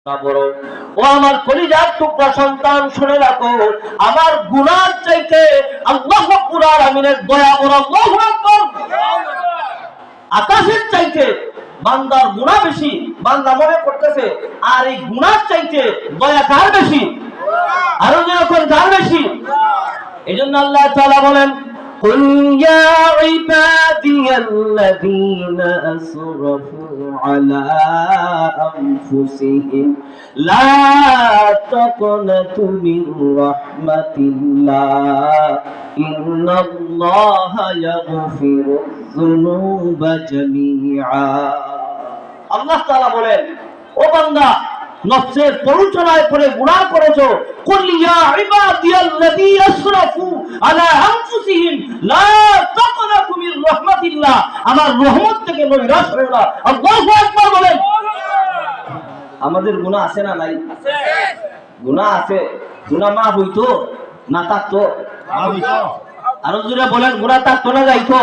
ও আমার কলিজার টুকরা সন্তান, শুনে রাখো, আমার গুনার চাইতে আল্লাহ রাব্বুল আলামিনের দয়া বড়। আল্লাহু আকবার। আকাশের চাইতে বান্দার গুনাহ বেশি। বান্দা মনে করতেছে আর এই গুনার চাইতে দয়া কার বেশি? আরো যখন কার বেশি? এজন্য আল্লাহ তাআলা বলেন, قل يا عبادي الذين أسرفوا على أنفسهم لا تقنطوا من رحمة الله إن الله يغفر الذنوب جميعا। আল্লাহ তাআলা বলেন, ও বান্দা, নফসের প্ররোচনায় পড়ে গুনাহ করেছো, কুল ইয়া ইবাদিয়াল্লাযী আসরাফু আলা আনফুসিহিম লা তাকনাতু মির রাহমাতিল্লাহ, আমার রহমত থেকে নৈরাশ হয়ো না। আল্লাহু আকবার বলেন। আমাদের গুনাহ আছে না নাই? আছে। গুনাহ আছে। গুনাহ মাফ হইতো না থাকতো? আরো জোরে বলেন, গুনাহ থাকতো না যাইতো?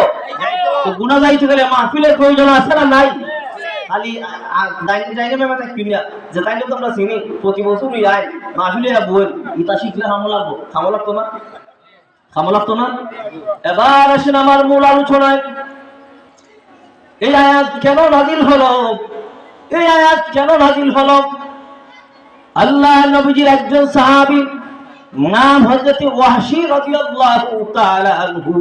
তো গুনাহ যাইতে গেলে মাহফিলের প্রয়োজন আছে না নাই? খালি ডাইনিং ডাইনিং মেমে কিনিয়া যে তাইলে তো আমরা চিনি প্রতি বছরই আয় মাহফিলে বল ইতা শিখলে হামলাগতো না। এবার আসেন আমার মূল আলোচনায়। এই আয়াত কেন নাযিল হলো? আল্লাহ নবীজির একজন সাহাবী নাম হযরত ওয়াহশী রাদিয়াল্লাহু তাআলা আনহু।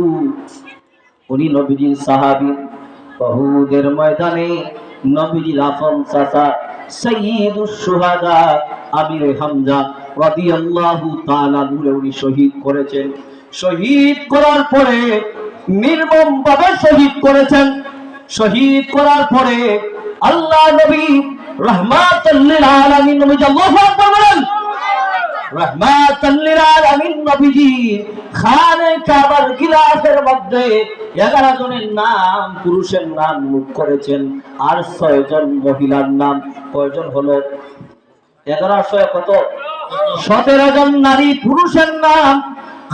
উনি নবীজির সাহাবী। উহুদের ময়দানে নবীজির আপন চাচা সাইয়্যিদুশ শুহাদা আমির হামজা রাদিয়াল্লাহু তাআলা উনি শহীদ করেছেন। শহীদ করার পরে নির্মমভাবে শহীদ করেছেন। শহীদ করার পরে আল্লাহ নবী রাহমাতাল লিল আলামিন নবী আল্লাহু আকবার বলেন, রাহমাতাল লিল আলামিন নবীজি খানে কাবার গিলাফের মধ্যে 11 জনের নাম, পুরুষের নাম মুখ করেছেন, আর 6 জন মহিলার নাম। কয়জন হলো? 11 কত? 17 জন নারী পুরুষের নাম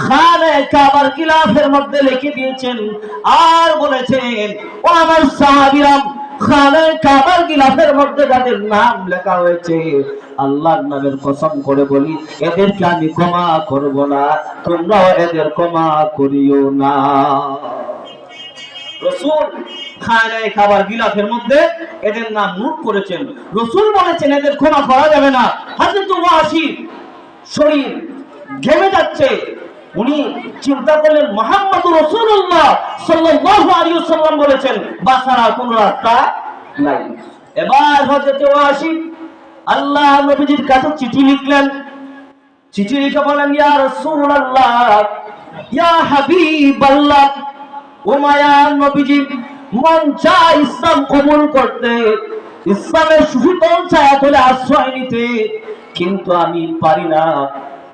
খানে কাবার গিলাফের মধ্যে লিখে দিয়েছেন। আর বলেছেন, ও আমার সাহাবীরা, খানে কাবার গিলাফের মধ্যে যাদের নাম লেখা হয়েছে, আল্লাহর নামের কসম করে বলি, এদেরকে আমি ক্ষমা করব না, তোমরাও এদের ক্ষমা করিও না। রাসূল খানে কাবার গিলাফের মধ্যে এদের নাম নোট করেছেন। রাসূল বলেছেন এদের ক্ষমা করা যাবে না। হযরত ওয়াহশী শরীর ঘেমে যাচ্ছে। উনি চিন্তা করলেন, মুহাম্মদুর রাসূলুল্লাহ সাল্লাল্লাহু আলাইহি ওয়াসাল্লাম বলেছেন বাঁচার কোনো রাস্তা নাই। এবার হযরত ওয়াহশী আল্লাহ নবীজির কাছে চিঠি লিখলেন। চিঠি লিখে বলেন, ইয়া রাসূলুল্লাহ, ইয়া হাবিবাল্লাহ, ও মায়ার নবীজি, মন চায় ইসলাম কবুল করতে, ইসলামের সুশীতল ছায়াতলে আশ্রয় নিতে, কিন্তু আমি পারি না।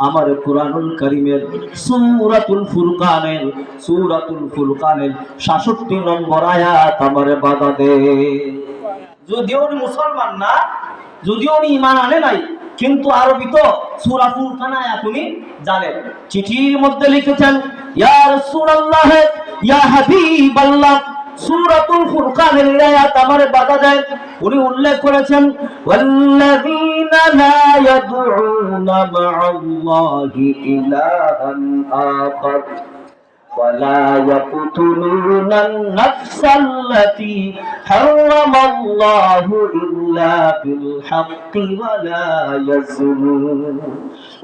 আমার কুরআনুল কারীমের সূরাতুল ফুরকানের 66 নম্বর আয়াত আমারে বাধা দেয়। যদিও উনি মুসলমান না, যদিও উনি ঈমান আনে নাই, কিন্তু আরবি তো সূরা ফুরকান আয়াত উনি জানেন। চিঠির মধ্যে লিখেছেন, ইয়া রাসূলুল্লাহ, ইয়া হাবিবাল্লাহ, সূরাতুল ফুরকানের আয়াত আমারে বাধা দেয়। উনি উল্লেখ করেছেন, ওয়াল্লাযীনা লা ইয়াদউনা মা'আল্লাহি ইলাহান আখার ولا يقتلون النفس التي حرم الله إلا بالحق ولا يزنون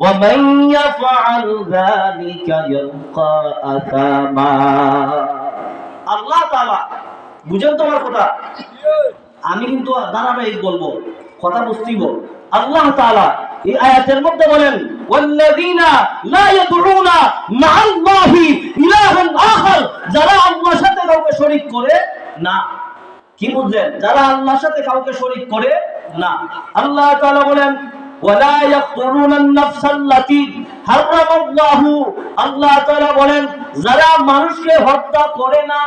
ومن يفعل ذلك يلقى أثاما। আল্লাহ তাআলা বুঝেন তোমার কথা, আমি কিন্তু ধারাবাহিক বলবো, কথা বুঝতেইব। আল্লাহ তাআলা এই আয়াতের মধ্যে বলেন, ওয়াল্লাযীনা লা ইয়াদউনা মা'আল্লাহি ইলাহান আখার, যারা আল্লাহর সাথে কাউকে শরীক করে না। কি বুঝলেন? যারা আল্লাহর সাথে কাউকে শরীক করে না। আল্লাহ তাআলা বলেন, ওয়ালা ইয়াকতুলুনা আন-নাফসাল্লাতী হারামাল্লাহু, আল্লাহ তাআলা বলেন, যারা মানুষকে হত্যা করে না,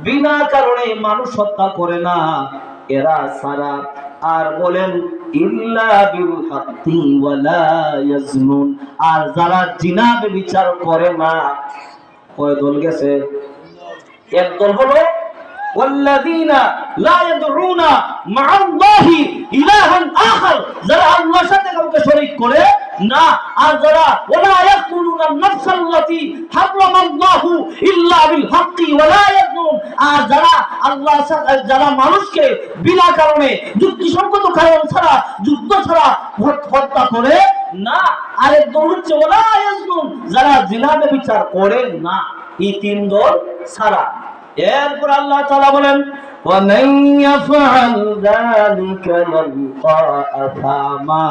বিনা কারণে মানুষ হত্যা করে না, এরা সারা। আর বলেন, ইল্লা বিল হাক্কি ওয়ালা ইয়াজনুন, আর যারা জিনা ব্যভিচার করে না। কয় দল গেছে? এক দল হলো ওয়াল্লাযীনা লা ইয়াদউনা মা'আল্লাহি ইলাহান আখার, যারা আল্লাহ আল্লাহর সাথে কাউকে শরীক করে না। আর যারা ওয়ালা ইয়াকুলুনা নাফসাল্লাতী হারামাল্লাহু ইল্লা বিল হাক্কি ওয়ালা ইয়াজনুন, আর যারা আল্লাহর সাথে যারা মানুষকে বিনা কারণে যুক্তিসঙ্গত কারণ ছাড়া যুদ্ধ ছাড়া হত্যা করে না। আরেক দল হচ্ছে ওয়ালা ইয়াজনুন, যারা জিনা ব্যভিচার করে না। এই তিন দল ছাড়া। এরপর আল্লাহ তাআলা বলেন وَمَن يَفْعَلْ ذَلِكَ يَلْقَى أَثَامًا,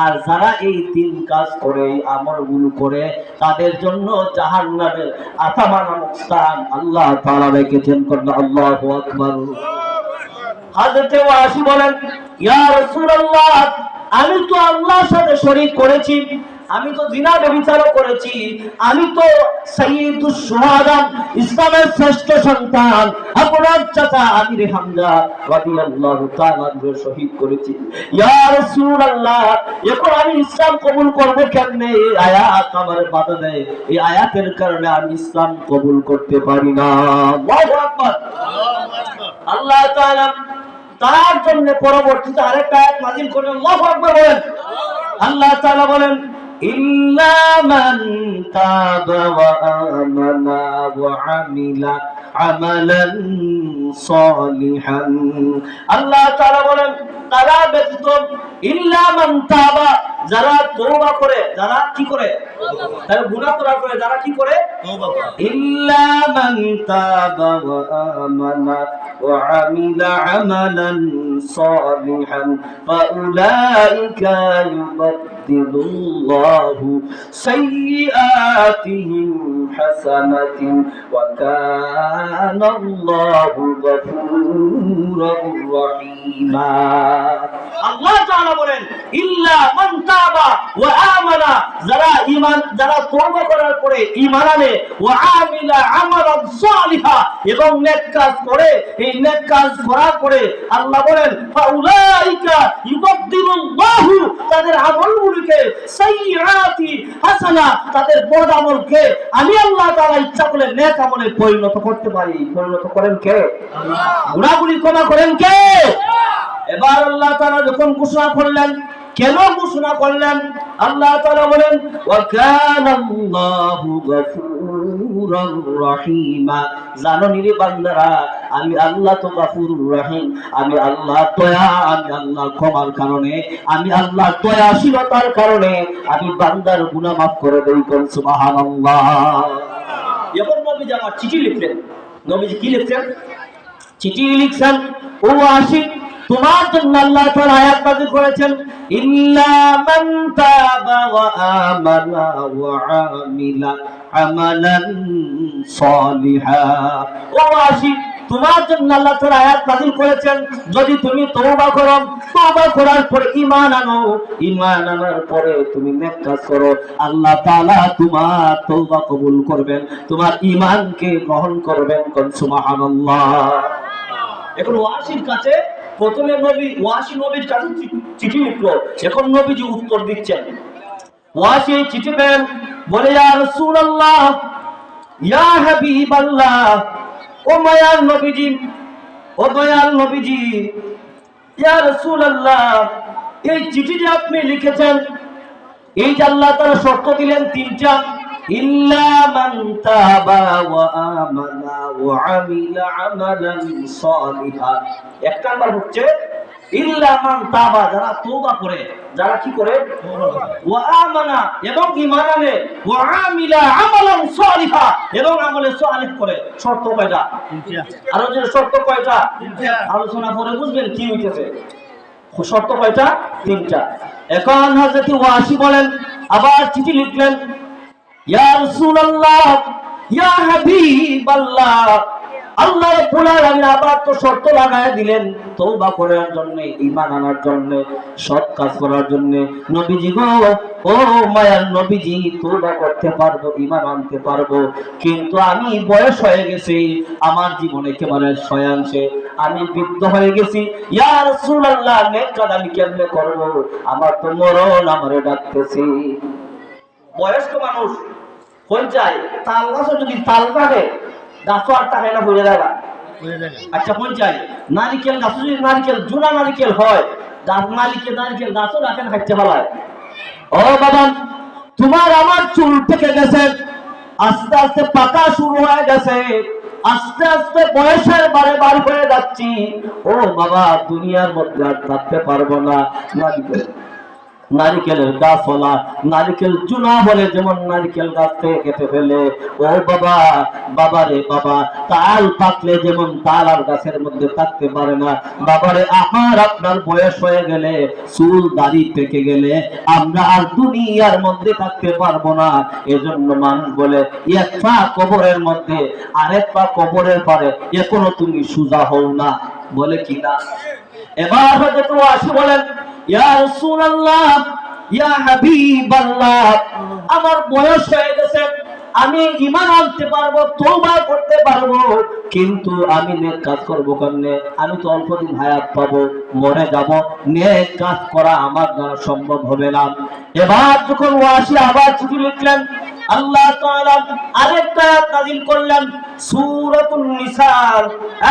আর যারা এই তিন কাজ করে আমলগুলো করে তাদের জন্য জাহান্নামের আথামা নামক স্থান আল্লাহ তাআলা রেখেছেন। আল্লাহু আকবার। হযরত ওয়াসি বলেন, ইয়া রাসূলুল্লাহ, আমি তো আল্লাহর সাথে শরীক করেছি, আমি তো জিনা ব্যভিচারও করেছি, আমি তো সাইয়্যিদুশ শুহাদা ইসলামের শ্রেষ্ঠ সন্তান আপনার চাচা আমির হামজা রাদিয়াল্লাহু তাআলা শহীদ করেছি। ইয়া রাসূলুল্লাহ, এখন আমি ইসলাম কবুল করব কেমনে? এই আয়াত আমার বাধা দেয়, এই আয়াতের কারণে আমি ইসলাম কবুল করতে পারি না। আল্লাহু আকবার। আল্লাহ তাআলা তার জন্য পরবর্তীতে আরেকটা আয়াত নাযিল করলেন। আল্লাহু আকবার বলেন। আল্লাহ তাআলা বলেন, ইল্লা মান তাবা ওয়া আমানা ওয়া আমিলা আমালান সালিহান। আল্লাহ তাআলা বলেন, তারা ব্যতীত ইল্লা মান তাবা, যারা তওবা করে, যারা কি করে, তারা গুনাহ করার পরে যারা কি করে, তওবা করে। ইল্লা মান তাবা ওয়া আমানা ওয়া আমিলা আমালান সালিহান ফাউলাইকা ইউবাদদিলুল্লাহু সাইয়্যাতিহিম হাসানাতিন ওয়া কানাল্লাহু গফুরুর রহিমা। আল্লাহ তাআলা বলেন, ইল্লা মান তাবা ওয়া আমানা, যারা ঈমান, যারা তওবা করার পরে ঈমান আনে, ওয়া আমিলা আমালান সালিহা, এবং নেক কাজ করে, এই নেক কাজ করার পরে আল্লাহ বলেন ফাউলাইকা ইউবাদদিলুল্লাহু, তাদের আমলগুলোকে সাইয়্যাতি হাসানা, তাদের বদ আমলকে আমি আল্লাহ তাআলা ইচ্ছা করলে নেক আমলে পরিণত করতে পারি। পরিণত করেন কে? আল্লাহ। গুনাহগুলি ক্ষমা করেন কে? এবার আল্লাহ তাআলা যখন ঘোষণা করলেন, কেন ঘোষণা করলেন? আল্লাহ তাআলা বলেন, ওয়া কানাল্লাহু গফুরুর রহিমা, জানো নি রে বান্দারা, আমি আল্লাহ তো গফুরুর রহিম, আমি আল্লাহ দয়া, আমি আল্লাহ ক্ষমার কারণে, আমি আল্লাহ দয়াশীলতার কারণে আমি বান্দার গুনাহ মাফ করে দেই। কোন সুবহানাল্লাহ। এখন নবী আমার চিঠি লিখলেন। নবীজি কি লিখছেন? চিঠি লিখছেন। ও আশিক, তোমার জন্য আল্লাহ তাআলা আয়াত নাযিল করেছেন, ইল্লা মান তাবা ওয়া আমানা ওয়া আমিলা আমালান সালিহা। ও আশিক, তোমার জন্য আল্লাহ তাআলা আয়াত নাযিল করেছেন, যদি তুমি তওবা করো, তওবা করার পরে ঈমান আনো, ঈমান আনার পরে তুমি নেক কাজ করো, আল্লাহ তাআলা তোমার তওবা কবুল করবেন, তোমার ঈমানকে গ্রহণ করবেন। কোন সুবহানাল্লাহ। এখন ওয়াসির কাছে প্রথমে নবী, ওয়াসি নবীর কাছে চিঠি লিখলো, এখন নবীজি উত্তর দিচ্ছেন। ওয়াসি চিঠি পেন, বলে, ইয়া রাসূলুল্লাহ, ইয়া হাবিবাল্লাহ, ও মায়ার নবীজি, ও দয়াল নবীজি, ইয়া রাসূলুল্লাহ, এই চিঠি যে আপনি লিখেছেন, এই যে আল্লাহ তাআলা শর্ত দিলেন তিনটা, ইল্লা মান তাবা ওয়া আমানা ওয়া আমিলা আমালান সালিহা। এক নাম্বার হচ্ছে ইল্লা মান তাবা, যারা তওবা করে, যারা কি করে, ওয়া আমানা, এবং ঈমান আনে, ওয়া আমিলা আমালান সালিহা, এবং আমলে সালিহ করে। শর্ত কয়টা? আর যে শর্ত কয়টা? আলোচনা করে বুঝবেন কি হইতেছে। শর্ত কয়টা? তিনটা। এখন হযরত ওয়াসি বলেন, আবার চিঠি লিখলেন, ইয়া রাসূলুল্লাহ, ইয়া হাবিবাল্লাহ, আল্লাহ রাব্বুল আলামিন আবার তো শর্ত লাগায় দিলেন তওবা করার জন্য, ঈমান আনার জন্য, সৎ কাজ করার জন্য। নবীজি গো, ও মায়ার নবীজি, তওবা করতে পারবো, ঈমান আনতে পারবো, কিন্তু আমি বয়স হয়ে গেছি, আমার জীবনে একেবারে শয়াংশে আমি বৃদ্ধ হয়ে গেছি। ইয়া রাসূলুল্লাহ, নেক কাজ আমি কেমনে করব? আমার তো মরণ আমারে ডাকতেছে। বয়স্ক মানুষ কোন চাই, তাল গাছও যদি তাল কাটে, গাছও আর টাকা না হয়ে যাবে। আচ্ছা কোন চাই, নারিকেল গাছ যদি নারিকেল, জোড়া নারিকেল হয়, গাছ মালিকে নারকেল গাছও রাখেন খাইতে পালায়। ও বাবা, তোমার আমার চুল পেকে গেছে, আস্তে আস্তে পাকা শুরু হয়ে গেছে, আস্তে আস্তে বয়সের বারে বার হয়ে যাচ্ছি। ও বাবা, দুনিয়ার মধ্যে আর থাকতে পারবো না। নারিকেলের গাছওয়ালা নারিকেল চুনা বলে, যেমন নারিকেল গাছ থেকে কেটে ফেলে। ও বাবা, বাবা রে বাবা, তাল পাকলে যেমন তাল আর গাছের মধ্যে থাকতে পারে না, বাবারে আমার আপনার বয়স হয়ে গেলে, চুল দাড়ি পেকে গেলে আমরা আর দুনিয়ার মধ্যে থাকতে পারবো না। এজন্য মানুষ বলে এক পা কবরের মধ্যে আরেক পা কবরের পরে এখনো তুমি সোজা হও না, বলে কি না? এবার হযরত ওয়াসি বলেন, ইয়া রাসূলুল্লাহ, ইয়া হাবিবাল্লাহ, আমার বয়স হয়ে গেছে, আমি ঈমান আনতে পারবো, তওবা করতে পারবো, কিন্তু আমি নেক কাজ করব কেমনে? আমি তো অল্প দিন হায়াত পাবো, মরে যাব, নেক কাজ করা আমার দ্বারা সম্ভব হবে না। এবার যখন ওয়াসি আবার চিঠি লিখলেন, আল্লাহ তাআলা আরেকটা আয়াত নাযিল করলেন, সূরাতুন নিসা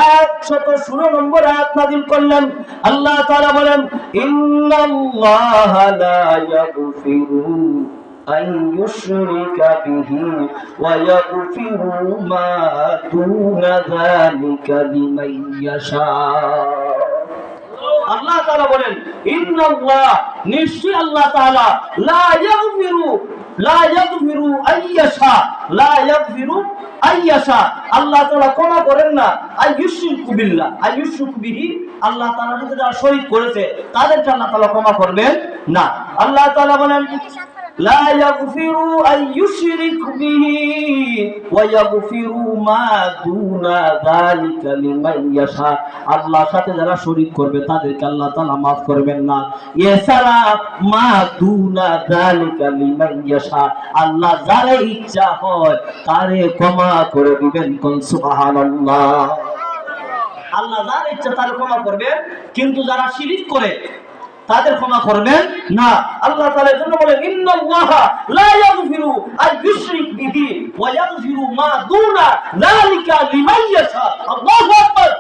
116 নম্বর আয়াত নাযিল করলেন। আল্লাহ তাআলা বলেন, ইন্নাল্লাহা লা ইয়াগফিরু আন ইউশরিকা বিহি ওয়া ইয়াগফিরু মা দুনা যালিকা লিমান ইয়াশা। আল্লাহ তাআলা বলেন, ইন্নাল্লাহ, নিশ্চয়ই আল্লাহ তাআলা, লা ইয়াগফিরু আইয়াশা, লা ইয়াগফিরু আইয়াশা, আল্লাহ তাআলা ক্ষমা করেন না, আইয়ুশরিকু বিল্লাহ, আইয়ুশরিকু বিহি, আল্লাহ তাআলা যদি যারা শরীক করেছে তাদেরকে আল্লাহ তাআলা ক্ষমা করবেন না। আল্লাহ তাআলা বলেন, লা ইয়াগফিরু আইয়ুশরিকু বিহি ওয়া ইয়াগফিরু মা দুনা যালিকা লিমান ইয়াশা, আল্লাহর সাথে যারা শরীক করবে তাদেরকে আল্লাহ তাআলা maaf করবেন না। এছাড়া মা দুনা যালিকা লিমান ইয়াশা, আল্লাহ যারা ইচ্ছা হয় তারে ক্ষমা করে দিবেন। কোন সুবহানাল্লাহ। আল্লাহ যারা ইচ্ছা তারে ক্ষমা করবেন, কিন্তু যারা শিরক করে তাদের ক্ষমা করবেন না। আল্লাহ তাআলা এজন্য বলেন, ইন্নাল্লাহা লা ইয়াগফিরু আন ইউশরিক বিহি ওয়া ইয়াগফিরু মা দুনা যালিকা লিমান ইয়াশা। আল্লাহু আকবার।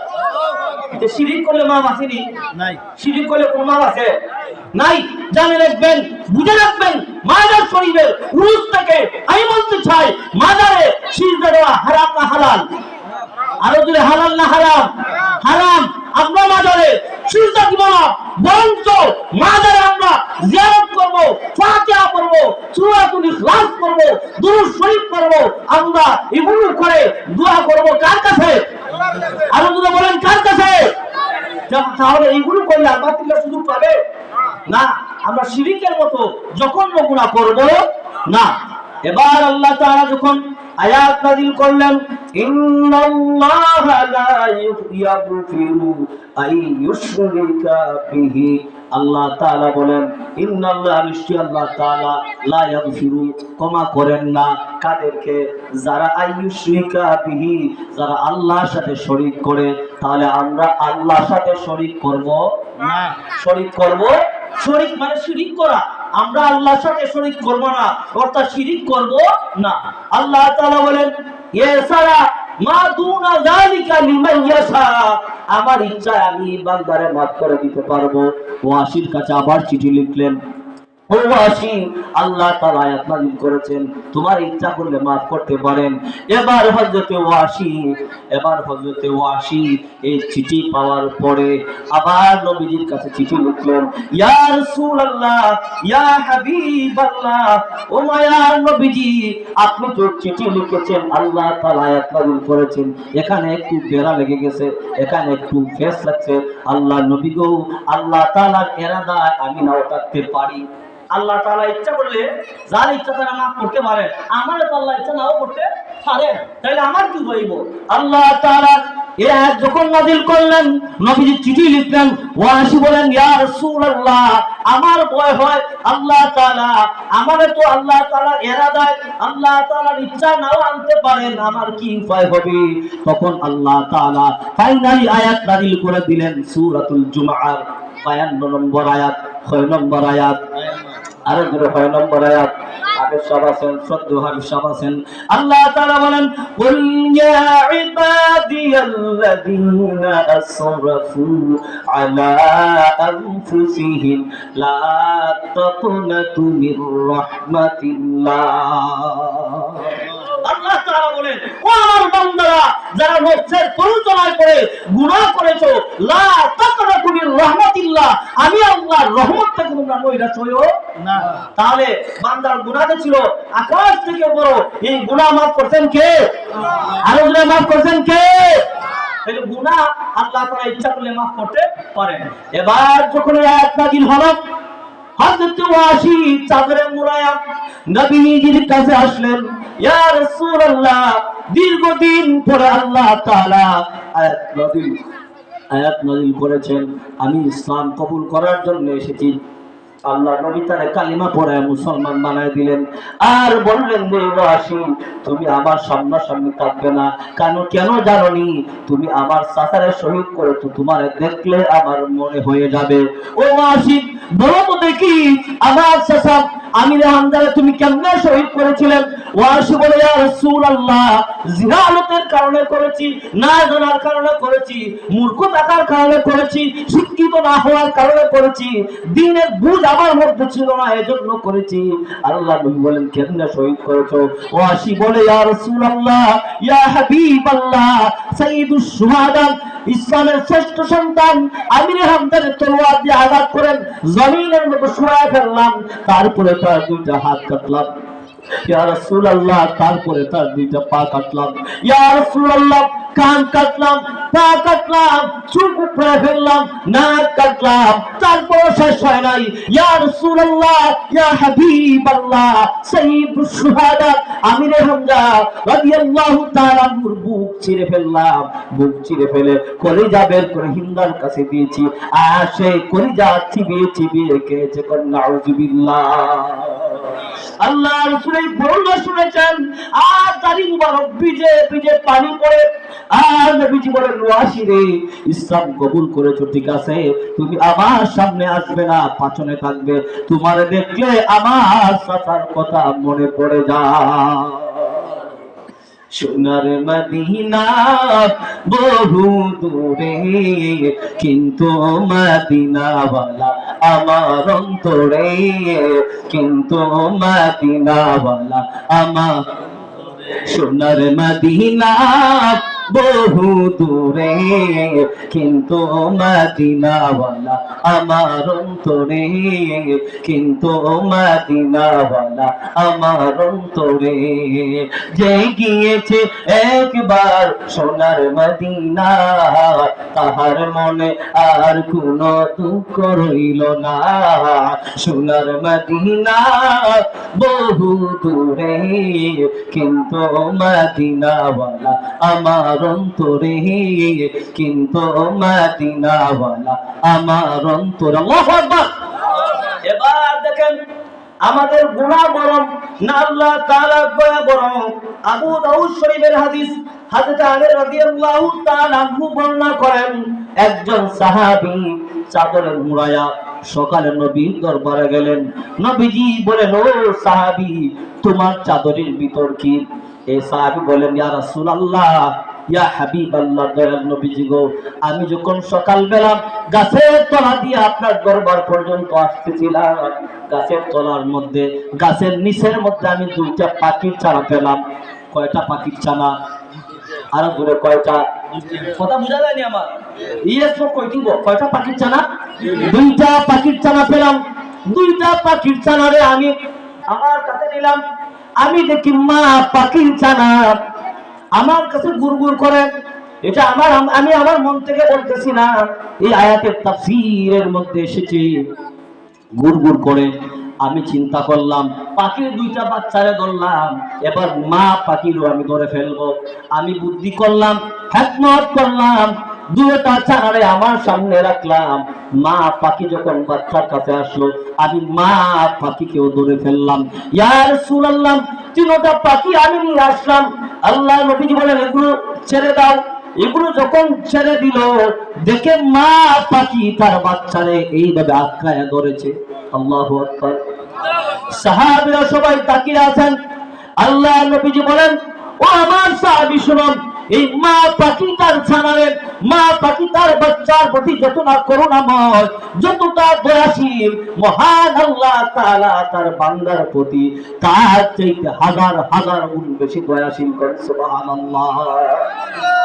এটা শিরক করলে মাফ আছে নি? নাই। শিরক করলে কোনো মাফ আছে? নাই। জানে রাখবেন, বুঝে রাখবেন, মাজার শরীফের রুজ থেকে আমি বলতে চাই, মাজারে সিজদা দেওয়া হারাম না হালাল? আরো যদি হালাল না হারাম? হারাম। আমরা মাজারে সিজদা দিব না, বরঞ্চ মাজারে আমরা জিয়ারত করব, ফাতিহা পড়ব, সূরাতুল ইখলাস পড়ব, দুরূদ শরীফ পড়ব, আমরা এগুলো করে দোয়া করব কার কাছে? আরো যদি বলেন কার কাছে? তাহলে এইগুলো করলে আল্লাহ তাআলা সুযোগ পাবে না। আমরা শিরকের মতো জঘন্য গুনাহ করব না। এবার আল্লাহ তাআলা যখন আয়াত নাযিল করলেন, ইন্নাল্লাহা লা ইয়াগফিরু আন ইউশরিকা বিহি, আল্লাহ তাআলা বলেন, ইন্নাল্লাহ, নিশ্চয়ই আল্লাহ তাআলা, লা ইয়াগফিরু, ক্ষমা করেন না, কাদেরকে? যারা আইয়ুশরিকা বিহি, যারা আল্লাহর সাথে শরীক করে। তাহলে আমরা আল্লাহর সাথে শরীক করব না। শরীক করব, শরীক মানে শিরিক করা, আমরা আল্লাহর সাথে শরীক করব না, অর্থাৎ শিরিক করব না। আল্লাহ তাআলা বলেন, এছাড়া মা দুনা যালিকা লিমান ইয়াশা, আমার ইচ্ছায় আমি বান্দারে maaf করে দিতে পারবো। ওয়াসির কাছে আবার চিঠি লিখলেন, ও ওয়াসি, আল্লাহ তাআলা আয়াত নাযিল করেছেন, তোমার ইচ্ছা করলে maaf করতে পারেন। এবার হযরতে ওয়াসি এই চিঠি পাওয়ার পরে আবার নবীজির কাছে চিঠি লিখলেন, ইয়া রাসূলুল্লাহ, ইয়া হাবিবাল্লাহ, ও মায়ার নবীজি, আপনি তো চিঠি লিখেছেন, আল্লাহ তাআলা আয়াত নাযিল করেছেন, এখানে একটু বেড়া লেগে গেছে, এখানে একটু ফেস লাগছে। আল্লাহ নবী গো, আল্লাহ তাআলার ইরাদায় আমি নাও থাকতে পারি। আল্লাহ তাআলা ইচ্ছা করলে যার ইচ্ছা তারা maaf করতে পারেন, আমার তো আল্লাহ ইচ্ছা নাও করতে পারেন, তাহলে আমার কি হইব? আল্লাহ তাআলা এই আয়াত যখন নাযিল করলেন, নবীজি চিঠি লিখলেন, ওয়াসি বলেন, ইয়া রাসূলুল্লাহ, আমার ভয় হয় আল্লাহ তাআলা আমারে তো আল্লাহ তাআলার ইরাদায় আল্লাহ তাআলার ইচ্ছা নাও আনতে পারেন, আমার কি উপায় হবে? তখন আল্লাহ তাআলা ফাইনালি আয়াত নাযিল করে দিলেন, সূরাতুল জুমআর 52 নম্বর আয়াত, 6 নম্বর আয়াত, আরো 6 নম্বর আয়াত। হাফেজ সাহেব আছেন, শ্রদ্ধেয় হাফেজ সাহেব আছেন। আল্লাহ তাআলা বলেন, কুল ইয়া ইবাদিয়াল্লাযীনা আসরাফু আলা আনফুসিহিম লা তাকনাতু মির রাহমাতিল্লাহ। আল্লাহ তাআলা বলেন, ও আমার বান্দারা, যারা নফসের পরিচালনা করে গুনাহ করেছো, লা তাকনাতু মির রাহমাতিল্লাহ, আমি আল্লাহর রহমত থেকে তোমরা নৈরাশ হইও না। তাহলে বান্দার গুনাহ ছিল আকাশ থেকে বড়, এই গুনাহ maaf করছেন কে? আরো জোরে maaf করছেন কে? তাহলে গুনাহ আল্লাহ তাআলা ইচ্ছা করলে maaf করতে পারেন। এবার যখন এই আয়াত নাযিল হলো, হযরত ওয়াসি চাদরে মুড়ায়া নবীজির কাছে আসলেন, ইয়া রাসূলুল্লাহ, দীর্ঘদিন পরে আল্লাহ তাআলা আয়াত নাযিল করেছেন, আমি ইসলাম কবুল করার জন্য এসেছি। আল্লাহ নবী তারে কালিমা পড়ায় মুসলমান বানায় দিলেন। আর বললেন যে ওয়াসি, তুমি আমার সামনাসামনি থাকবে না, কেন জানোনি? তুমি আমার চাচারে শহীদ করেছো, তোমার দেখলে আমার মনে হয়ে যাবে। ও ওয়াসি, বলো তো দেখি, আমার চাচা আমির হামজারে তুমি কেমনে শহীদ করেছিলেন? ওয়াসি বলে, ইয়া রাসূলুল্লাহ, জিহালতের কারণে করেছি, না জানার কারণে করেছি, মূর্খ থাকার কারণে করেছি, শিক্ষিত না হওয়ার কারণে করেছি, দ্বীনের বুঝ আমার মধ্যে ছিল না, এজন্য করেছি। আল্লাহ নবী বলেন, কেমনে শহীদ করেছো? ওয়াসি বলে, ইয়া রাসূলুল্লাহ, ইয়া হাবিবাল্লাহ, সাইয়্যিদুশ শুহাদা, ইসলামের শ্রেষ্ঠ সন্তান আমির হামজার তলোয়ার দিয়ে আঘাত করেন জমিনের মধ্যে শুয়ে ফেললাম, তারপরে তার দুইটা হাত কাটলাম, ইয়া রাসূলুল্লাহ, তারপরে তার দুইটা পা কাটলাম, ইয়া রাসূলুল্লাহ, কান কাটলাম, পা কাটলাম, চুল উপড়ে ফেললাম, নাক কাটলাম, তারপর শেষ হয় নাই। ইয়া রাসূলুল্লাহ, ইয়া হাবিবাল্লাহ, সাইয়্যিদুশ শুহাদা আমির হামজা রাদিয়াল্লাহু তাআলা বুক ছিঁড়ে ফেললাম, বুক ছিঁড়ে ফেলে কলিজা বের করে হিন্দার কাছে দিয়েছি, আর সেই কলিজা চিবিয়ে চিবিয়ে খেয়েছে। নাউযুবিল্লাহ। আল্লাহ রাসূল এই বর্ণনা শুনেছেন, আর দাড়ি মুবারক ভিজে ভিজে পানি পড়ে। আর নবীজি বলেন, ওয়াসি রে, ইসলাম কবুল করেছো ঠিক আছে, তুমি আমার সামনে আসবে না, পাছনে থাকবে, তোমার দেখলে আমার চাচার কথা মনে পড়ে যায়। সোনার মদিনা বহু দূরে, কিন্তু মদিনাওয়ালা আমার অন্তরে, কিন্তু মদিনাওয়ালা আমার। সোনার মদিনা বহু দূরে, কিন্তু মদিনাওয়ালা আমার অন্তরে, কিন্তু মদিনাওয়ালা আমার অন্তরে। যে গিয়েছে একবার সোনার মদিনা, তাহার মনে আর কোনো দুঃখ রইল না। সোনার মদিনা বহু দূরে, কিন্তু মদিনাওয়ালা আমার অন্তরে, কিন্তু মদিনাওয়ালা আমার অন্তরে। আল্লাহু আকবার। এবার দেখেন, আমাদের গুনাহ বরং না আল্লাহ তাআলার দয়া বরং। আবু দাউদ শরীফের হাদিস, হযরত আলী রাদিয়াল্লাহু তাআলা আনহু বর্ণনা করেন, একজন সাহাবী চাদরে মুড়ায়া সকালে নবীর দরবারে গেলেন। নবীজি বলেন, ও সাহাবী, তোমার চাদরের ভিতর কি? এই সাহাবী বলেন, ইয়া রাসূলুল্লাহ, ইয়া হাবিবাল্লাহ, দয়াল নবীজি গো, আমি যখন সকালবেলা গাছের তলা দিয়ে আপনার দরবার পর্যন্ত আসতেছিলাম, গাছের তলার মধ্যে, গাছের নিচের মধ্যে আমি দুইটা পাখির ছানা পেলাম। কয়টা পাখির ছানা? আরো দূরে কয়টা? কথা বুঝা যায়নি আমার। ইয়েস কই দিব? কয়টা পাখির ছানা? দুইটা পাখির ছানা পেলাম। দুইটা পাখির ছানারে আমি আমার কাছে নিলাম। আমি দেখি মা পাখির ছানা আমার কাছে গুড়গুড় করে। এটা আমি আমার মন থেকে বলতেছি না, এই আয়াতের তাফসীরের মধ্যে এসেছে গুড়গুড় করে। আমি চিন্তা করলাম, পাখির দুইটা বাচ্চারে ধরলাম, এবার মা পাখিরও আমি ধরে ফেলবো। আমি বুদ্ধি করলাম, হিকমত করলাম, দুইটা ছানারে আমার সামনে রাখলাম। মা পাখি যখন বাচ্চার কাছে আসলো, আমি মা পাখিকেও ধরে ফেললাম। ইয়া রাসূলুল্লাহ, তিনটা পাখি আমি নিয়ে আসলাম। আল্লাহ নবীজি বলেন, এগুলো ছেড়ে দাও। এগুলো যখন ছেড়ে দিল, দেখে মা পাখি তার বাচ্চারে এইভাবে আঁকড়ায় ধরেছে। আল্লাহু আকবার। সাহাবীরা সবাই তাকিয়ে আছেন। আল্লাহ নবীজি বলেন, ও আমার সাহাবী শুনুন, এই মা পাখি তার ছানারের, মা পাখি তার বাচ্চার প্রতি যতটা করুণাময়, যতটা দয়াশীল, মহান আল্লাহ তাআলা তার বান্দার প্রতি তার চাইতে হাজার হাজার গুণ বেশি দয়াশীল করেন। সুবহানাল্লাহ,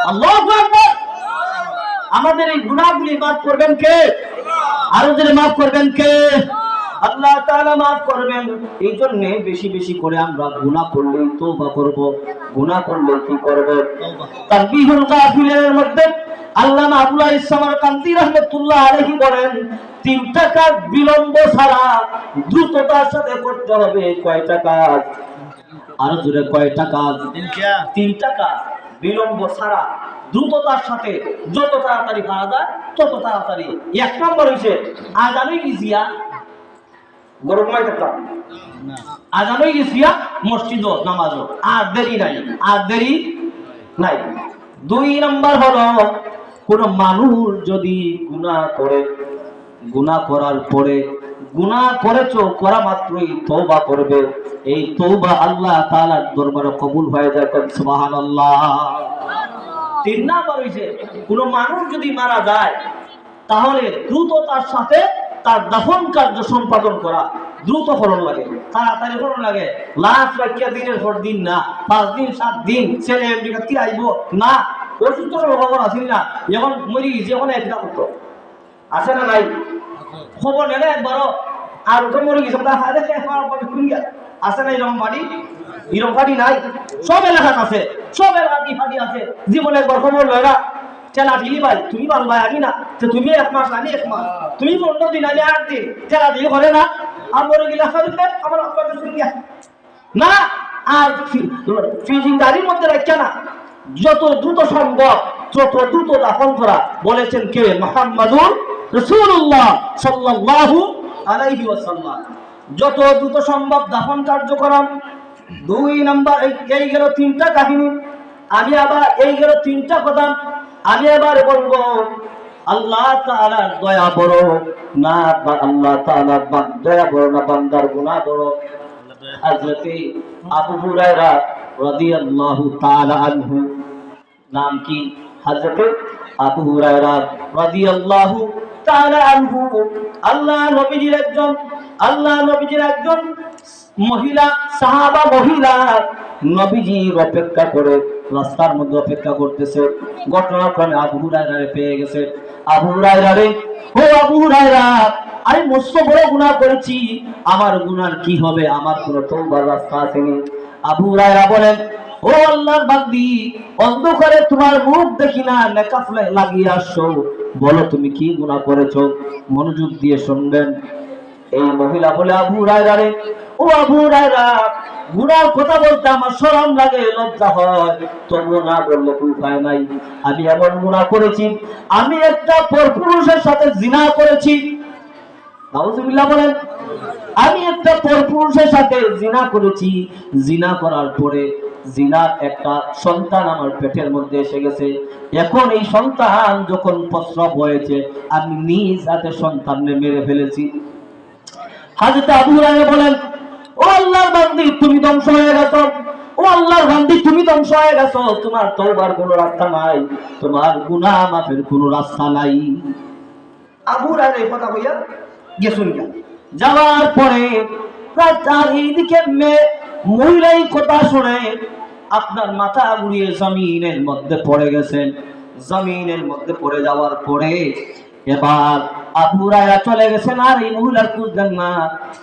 আল্লাহু আকবার। আমাদের এই গুনাহগুলি মাফ করবেন কে? আরো জোরে মাফ করবেন কে? আল্লাহ তাআলা মাফ করবেন। এই জন্য বেশি বেশি করে আমরা গুনাহ করলে তওবা করব, গুনাহ করলে কি করব? তানবীহুল গাফিলের মধ্যে আল্লামা আবুল ইসলামকান্দি রাহমাতুল্লাহ আলাইহি বলেন, 3টা কাজ বিলম্ব ছাড়া দ্রুততার সাথে করতে হবে। কয়টা কাজ? আরো জোরে কয়টা কাজ? 3টা কাজ বিলম্ব ছাড়া দ্রুততার সাথে যত তাড়াতাড়ি পারা যায় তত তাড়াতাড়ি। 1 নম্বর হইছে আজানই গিয়া গরমাই থাকতাম, আজানই গিয়া মসজিদ নামাজ, আর দেরি নাই, আর দেরি নাই। 2 নম্বর হলো কোন মানুষ যদি গুনাহ করে, গুনাহ করার পরে গুনাহ করেছো করা মাত্রই তওবা করবে, এই তওবা আল্লাহ তাআলার দরবারে কবুল হয়ে যায়। সুবহানাল্লাহ। 3 নাম্বার হইছে কোন মানুষ যদি মারা যায় তাহলে দ্রুততার সাথে তার দাফন কার্য সম্পাদন করা, দ্রুত করণ লাগে, তাড়াতাড়ি করণ লাগে। লাশ রাখিয়া দিনের পর দিন না, 5 দিন 7 দিন ছেলে আমেরিকা কি আইব না, অসুস্থ খবর আসেন না, এখন মরি গেছে, এখন একটা করতো আছে না নাই? খবর নেলে একবারও আর ওটা মরে গেছে আছে না? এরকম বাড়ি, এরকম বাড়ি নাই, সব এলাকাত আছে, সব এলাকাতে ফাটি আছে। জীবনে একবার খবর লয় না, চেলা ঢিলি ভাই তুমি ভালো ভাই আমি না, তুমি 1 মাস আমি 1 মাস, তুমি 15 দিন আমি 8 দিন, চেলা ঢিলি করে না। আর মরে গেলে আমার আপনাকে শুনিয়া না। আর ফ্রিজিং গাড়ির মধ্যে রাখছে না, যত দ্রুত সম্ভব যত দ্রুত দাফন করা। বলেছেন কে? মুহাম্মাদুর রাসূলুল্লাহ সাল্লাল্লাহু আলাইহি ওয়াসাল্লাম। যত দ্রুত সম্ভব দাফন কার্য করা। 2 নাম্বার এই গেল 3টা কাহিনী। আমি আবার এই গেল 3টা কথা। আমি এবার বলবো আল্লাহ তাআলার দয়া বড় না, আল্লাহ তাআলার দয়া বড় না বান্দার গুনাহ বড়? হযরতে আবু হুরায়রা রাদিয়াল্লাহু তাআলা আনহু, নাম কি? হযরতে আবু হুরায়রা রাদিয়াল্লাহু তাআলা আনহু আল্লাহ নবীজির একজন মহিলা, সাহাবা মহিলা নবীজির অপেক্ষা করে রাস্তার মধ্যে অপেক্ষা করতেছে। ঘটনাক্রমে আবু হুরায়রা পেয়ে গেছে। আবু হুরায়রা রে, ও আবু হুরায়রা, আমি মস্ত বড় গুনাহ করেছি, আমার গুনার কি হবে? আমার কোনো তওবার রাস্তা আসেনি। আবু হুরায়রা বলেন, ও আল্লাহর বান্দি, অন্ধকারে তোমার মুখ দেখি না, নেকাব লাগিয়ে আসছো, বলো তুমি কি গুনাহ করেছো? মনোযোগ দিয়ে শুনবেন। এই মহিলা বলে, আবু হুরায়রা রে, ও আবু হুরায়রা, গুনার কথা বলতে আমার শরম লাগে, লজ্জা হয়, তবু না বললে তো উপায় নাই। আমি এমন গুনাহ করেছি, আমি একটা পরপুরুষের সাথে জিনা করেছি। নাউজুবিল্লাহ বলেন। আমি একটা পরপুরুষের সাথে জিনা করেছি। জিনা করার পরে জিনার একটা সন্তান আমার পেটের মধ্যে এসে গেছে। এখন এই সন্তান যখন প্রসব হয়েছে, আমি নিজ হাতে সন্তানকে মেরে ফেলেছি। হযরত আবু হুরায়রা বলেন, ও আল্লাহর বান্দি, তুমি ধ্বংস হয়ে গেছো। ও আল্লাহর বান্দি, তুমি ধ্বংস হয়ে গেছো। তোমার তওবার কোনো রাস্তা নাই, তোমার গুনাহ মাফের কোনো রাস্তা নাই। আবু হুরায়রা এই কথা কইয়া গেছুন। যাওয়ার পরে এইদিকে মহিলাই কথা শুনে আপনার মাথা ঘুরিয়ে জমিনের মধ্যে পড়ে গেছেন। জমিনের মধ্যে পড়ে যাওয়ার পরে এবার আবু হুরায়রা চলে গেছেন, আর এই মহিলার খুঁজলেন না।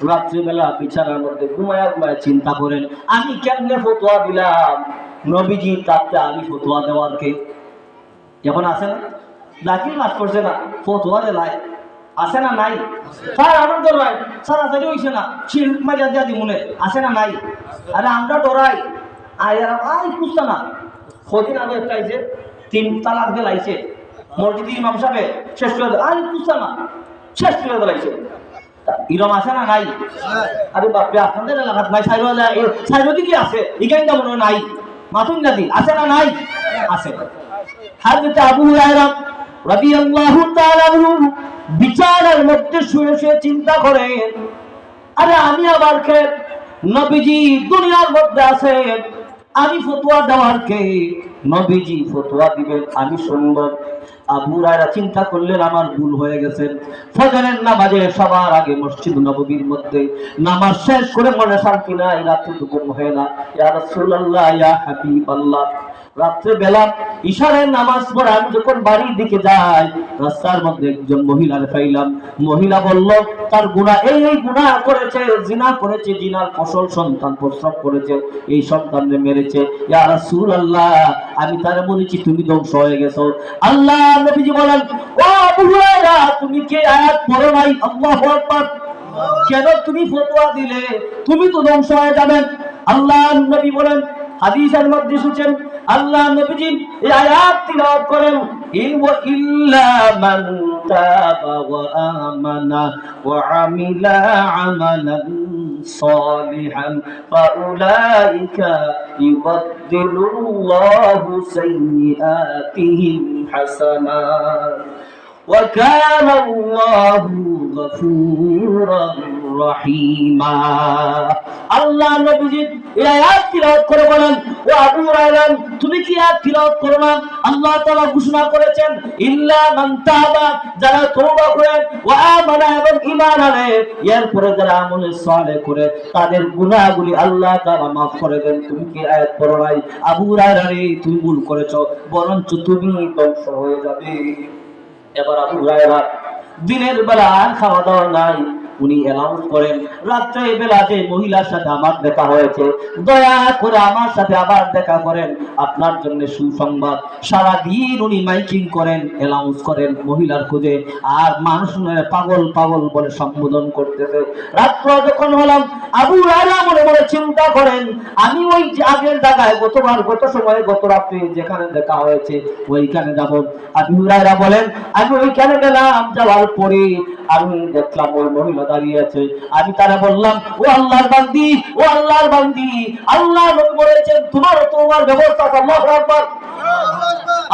রাত্রিবেলা বিছানার মধ্যে ঘুমায়া ঘুমায়া চিন্তা করেন, আমি কেমনে ফতোয়া দিলাম নবীজি তাতে আমি ফতোয়া দেওয়ার কে? এখন আছে না দাখিল মাস করছে না, ফতোয়া দেয় আছে না নাই? স্যার আমার ডরাই, সারাসারি হইছে না, শিল্প মারিয়া দিয়া দি মনে আছে না নাই? আরে আমরা ডরাই, আই খুঁজছে না। কদিন আগে একটা আইছে, 3 তালাক দিলাইছে মসজিদ ইমাম সাহেব, শেষ করে দেয়, আরে খুঁজছে না, শেষ করে দিলাইছে। ইরম আছে না নাই? আরে বাপরে, আপনাদের এলাকাত নাই, সাইরদি কি আছে? এখানটা মনে হয় নাই, মাথুন নাদি আছে না নাই? আছে। হযরত আবু হুরায়রা রাদিয়াল্লাহু তাআলা আনহু বিছানার মধ্যে শুয়ে শুয়ে চিন্তা করেন, আরে আমি আবার কে? নবীজি দুনিয়ার মধ্যে আছে, আমি ফতোয়া দেওয়ার কে? নবীজি ফতোয়া দিবেন, আমি শুনবো। আবু হুরায়রা চিন্তা করলেন আমার ভুল হয়ে গেছে। ফজরের নামাজে সবার আগে মসজিদ নববীর মধ্যে নামাজ শেষ করে মনে শান্তি নাই, রাতে ঘুম হয় না। ইয়া রাসূলুল্লাহ, ইয়া হাবিবাল্লাহ, রাত্রে বেলা ইশারের নামাজ পড়ে আমি যখন বাড়ির দিকে যাই, রাস্তার মধ্যে একজন মহিলার পাইলাম। মহিলা বলল তার গুনাহ এই গুনাহ করেছে, জিনা করেছে, জিনার ফসল সন্তান প্রসব করেছে, এই সন্তানকে মেরেছে। ইয়া রাসূলুল্লাহ, আমি তারে বলেছি তুমি ধ্বংস হয়ে গেছো। আল্লাহ নবীজি বলেন, ও আবু হুরায়রা, তুমি কি আয়াত পড়ো নাই? আল্লাহু আকবার। কেন তুমি ফতোয়া দিলে? তুমি তো ধ্বংস হয়ে যাবেন। আল্লাহ নবী বলেন, হাদিসের মধ্যে শুনছেন আল্লাহ নবীজি এই আয়াত তিলাওয়াত করেন, ইল্লা মান তাবা ওয়া আমানা ওয়া আমিলা আমালান সালিহান ফাউলাইকা ইউবাদদিলুল্লাহু সাইয়্যাতিহিম হাসানাত ওয়া কানা আল্লাহু গফুরার রহিমা। আল্লাহ নবীজি এই আয়াত তিলাওয়াত করে বলেন, ও আবু হুরায়রা, তুমি কি আয়াত তিলাওয়াত করো না? আল্লাহ তাআলা ঘোষণা করেছেন, ইল্লা মান তাবা, যারা তওবা করে, ওয়া আমানা, এবং ঈমান আনে, এরপরে যারা আমল সালেহ করে, তাদের গুনাহগুলি আল্লাহ তাআলা maaf করে দেন। তুমি কি আয়াত পড়ো নাই? আবু হুরায়রা রে, তুমি ভুল করেছো, বরঞ্চ তুমি ধ্বংস হয়ে যাবে। এবার আবু হুরায়রা দিনের বেলা আর খাওয়া দাওয়া নাই, উনি অ্যানাউন্স করেন, রাত্রে বেলা যে মহিলার সাথে আমার দেখা হয়েছে, দয়া করে আমার সাথে আবার দেখা করেন, আপনার জন্য সুসংবাদ। সারাদিন উনি মাইকিং করেন, অ্যানাউন্স করেন মহিলার খোঁজে, আর মানুষ পাগল পাগল বলে সম্বোধন করতেছে। রাত্র যখন হলাম, আবু হুরায়রা মনে মনে চিন্তা করেন, আমি ওই যে আগের জায়গায় গত সময়ে গত রাত্রে যেখানে দেখা হয়েছে ওইখানে যাব। আবু হুরায়রা বলেন, আমি ওইখানে গেলাম, যাওয়ার পরে আমি দেখলাম ওই মহিলা দাঁড়িয়ে আছে। আমি তারা বললাম, ও আল্লাহর বান্দি, ও আল্লাহর বান্দি, আল্লাহ নবী বলেছেন তোমার তওবার ব্যবস্থা আছে। আল্লাহু আকবার।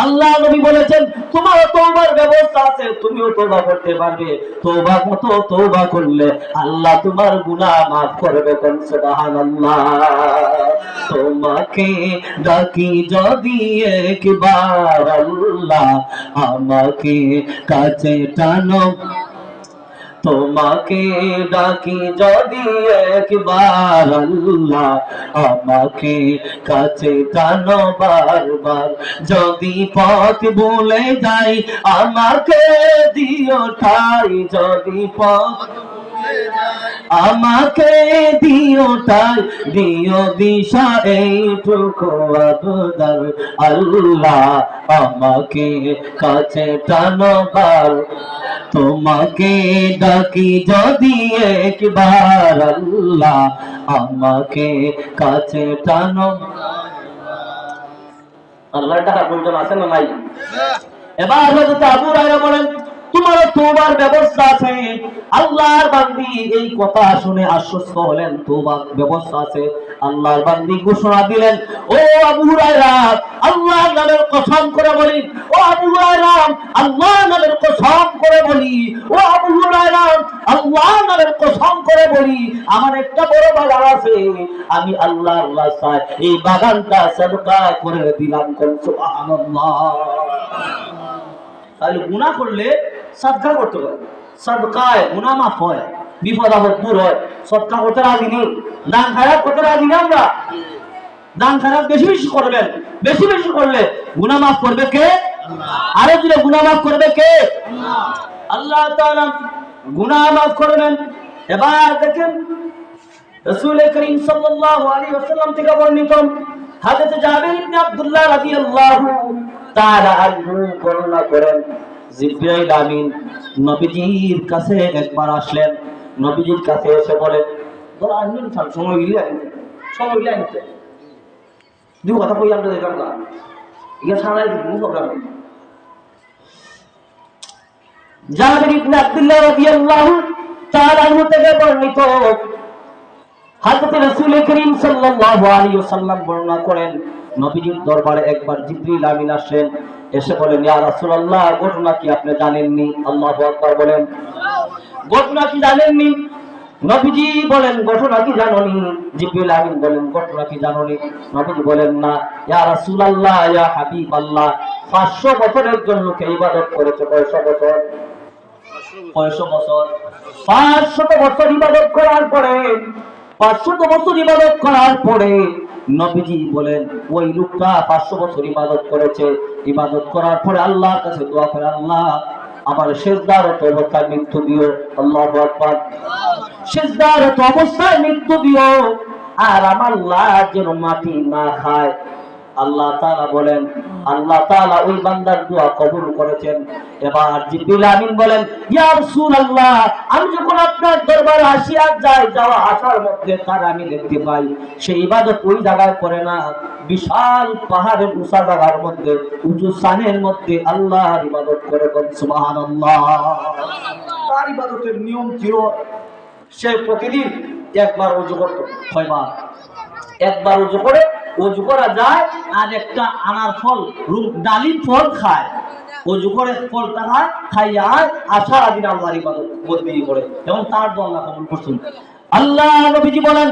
আল্লাহ নবী বলেছেন তোমার তওবার ব্যবস্থা আছে, তুমিও তওবা করতে পারবে। তওবা মতো তওবা করলে আল্লাহ তোমার গুনাহ maaf করবে। কোন সুবহানাল্লাহ। তোমাকে ডাকি যদি একবার আল্লাহ, আমাকে কাছে টানো। তোমাকে ডাকি যদি একবার আল্লাহ, আমাকে কাছে টানো বারবার। যদি পথ ভুলে যাই, আমাকে দিও ঠাই। যদি পথ আমাকে দিও ঠাই, দিও দিশা এইটুকু আবদার আল্লাহ, আমাকে কাছে টানো বার। তোমাকে ডাকি যদি একবার আল্লাহ, আমাকে কাছে টানো। আল্লাহর টাকা প্রয়োজন আছে না নাই? এবার হযরত আবু হুরায়রা বলেন, তোমার তওবার ব্যবস্থা আছে। আল্লাহর বান্দি এই কথা শুনে আশ্বস্ত হলেন, তওবার ব্যবস্থা আছে। আল্লাহর বান্দি ঘোষণা দিলেন, ও আবু হুরায়রা, আল্লাহর নামের কসম করে বলি, ও আবু হুরায়রা, আল্লাহর নামের কসম করে বলি, ও আবু হুরায়রা, আল্লাহর নামের কসম করে বলি, আমার একটা বড় বাগান আছে, আমি আল্লাহর রাস্তায় এই বাগানটা সাদকা করে দিলাম। কোন সুবহানাল্লাহ। তাহলে গুনাহ করলে সাদকা করতে হয়, সাদকায় গুনাহ মাফ হয়, বিপদ আপদ দূর হয়। সদকা করতে রাজি নেই, দান খায়রাত করতে রাজি নেই আমরা। দান খায়রাত বেশি বেশি করবেন, বেশি বেশি করলে গুনাহ মাফ করবে কে? আল্লাহ। আরে দিলে গুনাহ মাফ করবে কে? আল্লাহ। আল্লাহ তাআলা গুনাহ মাফ করবেন। এবার দেখেন রাসূল করিম সাল্লাল্লাহু আলাইহি ওয়াসাল্লাম থেকে বর্ণিত হযরত জাবির ইবনে আব্দুল্লাহ রাদিয়াল্লাহু তাআলা আনহু বর্ণনা করেন, জিবরাইল আমিন নবীজির কাছে একবার আসলেন। নবীজির কাছে এসে বলেন, ধর আনলেন সময় আনতে দু কথা কই আমরা দেখলাম না, ইয়া সারাই দিন প্রোগ্রাম। জাবির ইবনে আব্দুল্লাহ রাদিয়াল্লাহু তাআলা আনহু থেকে বর্ণিত হযরত রাসূল করিম সাল্লাল্লাহু আলাইহি ওয়াসাল্লাম বর্ণনা করেন, নবীজির দরবারে একবার জিবরিল আমিন আসেন, এসে বলেন, ইয়া রাসূলুল্লাহ, ঘটনা কি আপনি জানেননি? আল্লাহু আকবার বলেন। ঘটনা কি জানেননি? নবীজি বলেন ঘটনা কি জানোনি? জিবরিল আমিন বলেন ঘটনা কি জানোনি? নবীজি বলেন না। ইয়া রাসূলুল্লাহ, ইয়া হাবিবাল্লাহ, 500 বছরের জন্য কে ইবাদত করেছে? 500 বছর। 500 বছর। 500 বছর ইবাদত করার পরে, 500 বছর ইবাদত করার পরে নবীজি বলেন ওই লোকটা 500 বছর ইবাদত করেছে। ইবাদত করার পরে আল্লাহর কাছে দোয়া করে, আল্লাহ আমার সিজদারত অবস্থায় মৃত্যু দিও। আল্লাহু আকবার। সিজদারত অবস্থায় মৃত্যু দিও, আর আমার লাশ যেন মাটি না খায়। আল্লাহ তাআলা বলেন, আল্লাহ তাআলা ওই বান্দার দোয়া কবুল করেছেন। এবার জিবরিল আমিন বলেন, ইয়া রাসূলুল্লাহ, আমি যখন আপনার দরবারে আসিয়া যাই, যাওয়া আসার মধ্যে তার আমি দেখতে পাই সেই ইবাদত ওই জায়গায় করে না, বিশাল পাহাড়ের উঁচা জায়গার মধ্যে, উঁচু স্থানের মধ্যে আল্লাহর ইবাদত করে। সুবহানাল্লাহ। তার ইবাদতের নিয়ম ছিল সে প্রতিদিন একবার ওযু করত। কয়বার? একবার ওযু করে, ওযু করা যায় আর একটা আনার ফল, ডালিম ফল খায়। ওযু করে ফলটা খায়, খাইয়া আর সারাদিন আল্লাহর ইবাদত বন্দেগী করে, এবং তার দোয়া আল্লাহ কবুল করছেন। আল্লাহ নবীজি বলেন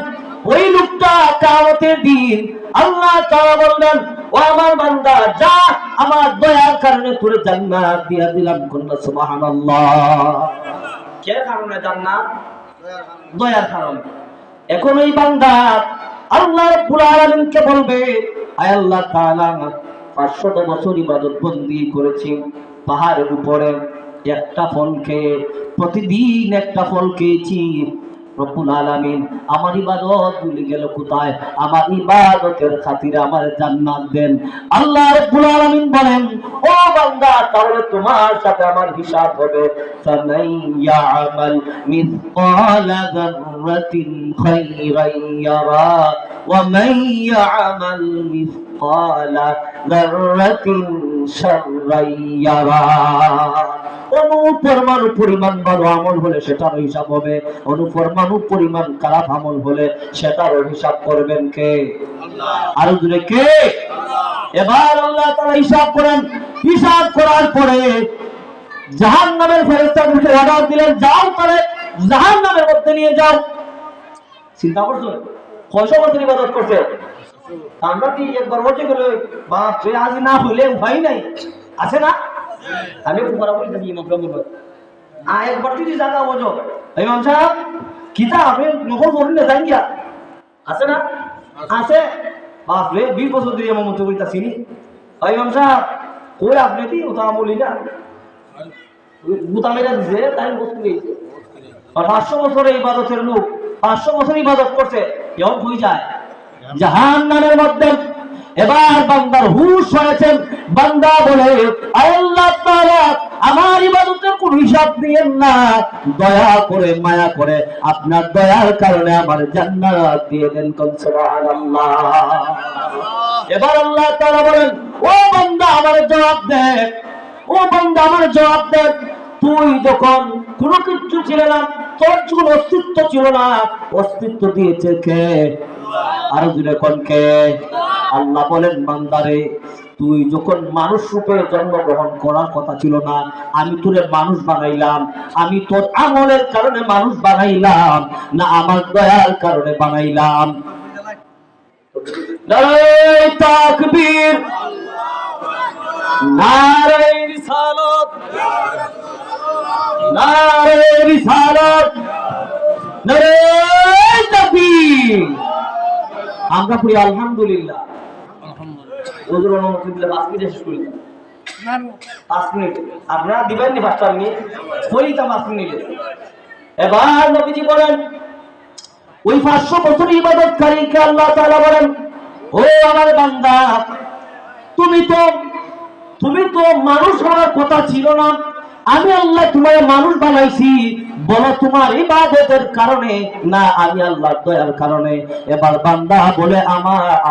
ওই লোকটা কিয়ামতের দিন আল্লাহ তাআলা বলবেন, ও আমার বান্দা, যা, আমার দয়ার কারণে তোর জান্নাত দিয়া দিলাম। কোনটা? সুবহানাল্লাহ। কে কারণে জান্নাত? দয়ার কারণে। এখন এই বান্দা আল্লাহ রাব্বুল আলামিনকে বলবে, আয় আল্লাহ তাআলা, 500 বছর ইবাদত বন্দেগী করেছি, পাহাড়ের উপরে একটা ফল খেয়ে, প্রতিদিন একটা ফল খেয়েছি। রব্বুল আলামিন আমার ইবাদত ভুলে গেল কোথায়? আমার ইবাদতের খাতিরে আমার জান্নাত দেন। আল্লাহ রাব্বুল আলামিন বলেন, ও বান্দা, তাহলে তোমার সাথে আমার হিসাব হবে। ফামান ইয়ামাল মিসকালা যাররাতিন খায়রান ইয়ারা ওয়া মান ইয়ামাল মিসকালা যাররাতিন শাররান ইয়ারা। অনুপরমাণু পরিমাণ ভালো আমল হলে সেটার হিসাব হবে, অনুপরমাণু পরিমাণ খারাপ আমল হলে সেটার হিসাব করবেন কে? আল্লাহ। আর জুড়ে কে? এবার আল্লাহ তাআলা হিসাব করেন। হিসাব করার পরে জাহান্নামের ফেরেশতাদেরকে অর্ডার দিলেন, যাও তাহলে জাহান্নামের মধ্যে নিয়ে যাও। চিন্তা করছো কয়শো বছর ইবাদত করছে, আমরা কি একবার বসে গেলে বাপ রে, আজ না হইলে উপায় নাই, আছে না? আমি উপরা বলি থাকি ইমাম সাহেব বলবো, একবার যদি জায়গা বোঝো, ইমাম সাহেব কিতা আপনি নকল করেন না, জান গিয়া, আছে না? আছে। বাপ রে, 20 বছর ধরে আমার মতো বইতা চিনি। ইমাম সাহেব কই আপনি কি ওটা বলি না, গুতা মেরা দিছে, তাই বস্তু দিয়েছে। 500 বছরের ইবাদতের লোক 500 বছর ইবাদত করছে, এও হই যায় জাহান্নামের মধ্যে। এবার বান্দার হুশ হয়েছে, বান্দা বলে, আল্লাহ তাআলা আমার ইবাদতের কোন হিসাব দিয়েন না, দয়া করে মায়া করে আপনার দয়ার কারণে আমার জান্নাত দিয়ে দেন। কোন সুবহানাল্লাহ। এবার আল্লাহ তাআলা বলেন, ও বান্দা আমার জবাব দে, ও বান্দা আমার জবাব দে, তুই যখন কোনো কিছু ছিল না, তোর যখন অস্তিত্ব ছিল না, অস্তিত্ব দিয়েছে কে? আর জুড়ে কোন কে? আল্লাহ বলেন, বান্দারে, তুই যখন মানুষ রূপে জন্মগ্রহণ করার কথা ছিল না, আমি তোরে মানুষ বানাইলাম। আমি তোর আমলের কারণে মানুষ বানাইলাম না আমার দয়ার কারণে বানাইলাম? নারে তাকবীর, নারে রিসালাত, নারে রিসালাত, নারে তাকবীর। আমরা পড়ি আলহামদুলিল্লাহ। ওদের অনুমতি দিলে 5 মিনিট শেষ করি, 5 মিনিট আপনারা দিবেন নি? 5 মিনিট করি তা 5 মিনিট। এবার নবীজি বলেন, ওই 500 বছর ইবাদতকারীকে আল্লাহ তাআলা বলেন, ও আমার বান্দা, তুমি তো মানুষ হওয়ার কথা ছিল না, আমি আল্লাহ তোমার মানুষ বানাইছি। বলো তোমার ইবাদতের কারণে না আমি আল্লাহর দয়ার কারণে? এবার বান্দা বলে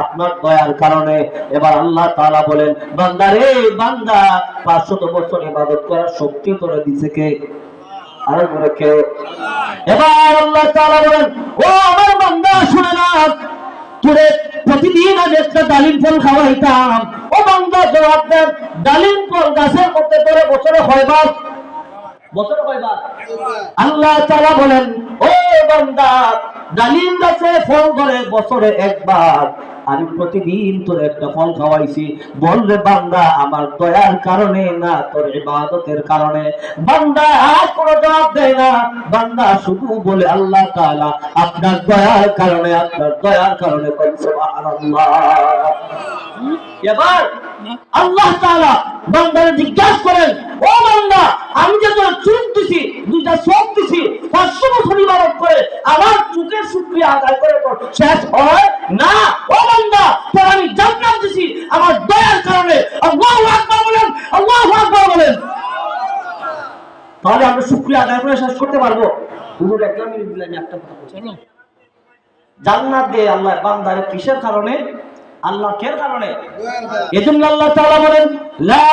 আপনার দয়ার কারণে। এবার আল্লাহ তাআলা বলেন, বান্দা রে, বান্দা, 500 বছর ইবাদত করার শক্তি তোরে দিছে কে? আর বলে কে? এবার আল্লাহ তাআলা বলেন, ও আমার বান্দা, শুনে না, তোরে প্রতিদিন আমি একটা ডালিম ফল খাওয়াইতাম। ও বান্দা জবাব দেন, ডালিম ফল গাছের মধ্যে তোরে বছরে কয়বার? বছরে কয়বার? আল্লাহ তাআলা বলেন, ও বান্দা, ডালিম গাছে ফল ধরে বছরে একবার, আমি প্রতিদিন তোর একটা ফল খাওয়াইছি, বল রে বান্দা আমার দয়ার কারণে না তোর ইবাদতের কারণে? বান্দা আর কোনো জবাব দেয় না, বান্দা শুধু বলে আল্লাহ তাআলা আপনার দয়ার কারণে, আপনার দয়ার কারণে। সুবহানাল্লাহ। এবার আল্লাহ তাআলা বান্দাকে জিজ্ঞাসা করেন, ও বান্দা, আমি যে তোর চোখ দিছি, দুইটা চোখ দিছি, 500 বছর ইবাদত করে আমার চোখের শুকরিয়া আদায় করে তোর শেষ হয় না? ও বান্দা, তোর আমি জান্নাত দিছি আমার দয়ার কারণে। আল্লাহু আকবার বলেন, আল্লাহু আকবার বলেন। তাহলে আমরা শুকরিয়া আদায় করে শেষ করতে পারবো? হুজুর একটা মিনিট দিলেন, একটা কথা বলছেন। জান্নাত দিয়ে আল্লাহ বান্দারে কিসের কারণে? আল্লাহ কের কারণে? এজন্য আল্লাহ তাআলা বলেন, লা